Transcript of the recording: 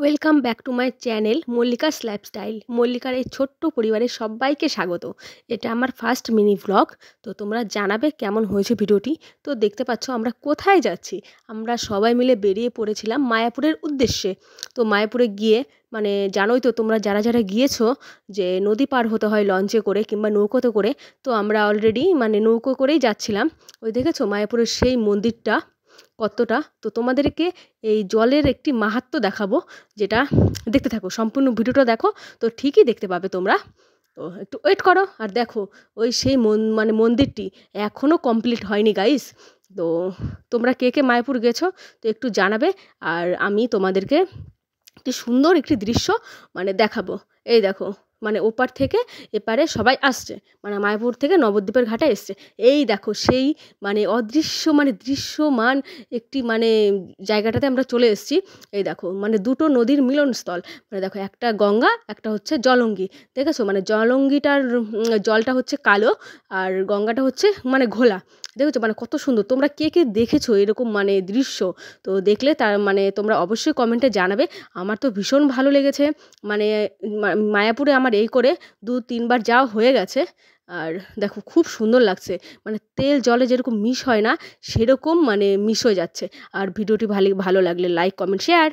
Welcome back to my channel Mallika's lifestyle. মল্লিকার এই ছোট্ট পরিবারের সবাইকে স্বাগত। এটা আমার ফার্স্ট মিনি ভ্লগ। তো তোমরা জানাবে কেমন হয়েছে ভিডিওটি। তো দেখতে পাচ্ছ আমরা কোথায় যাচ্ছি। আমরা সবাই মিলে বেরিয়ে পড়েছিলাম মায়াপুরের উদ্দেশ্যে। তো মায়াপুরে গিয়ে মানে জানোই তো তোমরা যারা যারা গিয়েছো যে নদী পার হতে হয় লঞ্চে করে কিংবা নৌকোতে করে। তো আমরা অলরেডি মানে নৌকো করেই যাচ্ছিলাম। ওই দেখেছো মায়াপুরের সেই মন্দিরটা কতটা। তো তোমাদেরকে এই জলের একটি মাহাত্ম্য দেখাবো, যেটা দেখতে থাকো, সম্পূর্ণ ভিডিওটা দেখো তো ঠিকই দেখতে পাবে তোমরা। তো একটু ওয়েট করো আর দেখো ওই সেই মানে মন্দিরটি এখনও কমপ্লিট হয়নি গাইস। তো তোমরা কে কে মায়াপুর গেছো তো একটু জানাবে। আর আমি তোমাদেরকে একটি সুন্দর একটি দৃশ্য মানে দেখাবো। এই দেখো মানে ওপার থেকে এপারে সবাই আসছে, মানে মায়াপুর থেকে নবদ্বীপের ঘাটে এসছে। এই দেখো সেই মানে অদৃশ্য মানে দৃশ্যমান একটি মানে জায়গাটাতে আমরা চলে এসেছি। এই দেখো মানে দুটো নদীর মিলনস্থল। মানে দেখো একটা গঙ্গা, একটা হচ্ছে জলঙ্গি। দেখেছো মানে জলঙ্গিটার জলটা হচ্ছে কালো আর গঙ্গাটা হচ্ছে মানে ঘোলা। দেখেছো মানে কত সুন্দর। তোমরা কে কে দেখেছো এরকম মানে দৃশ্য? তো দেখলে তার মানে তোমরা অবশ্যই কমেন্টে জানাবে। আমার তো ভীষণ ভালো লেগেছে। মানে মায়াপুরে আমার এই করে 2-3 বার যাওয়া হয়ে গেছে। আর দেখো খুব সুন্দর লাগছে, মানে তেল জলে যেরকম মিশ হয় না সেরকম মানে মিশ হয়ে যাচ্ছে। আর ভিডিওটি ভালো লাগলে লাইক কমেন্ট শেয়ার।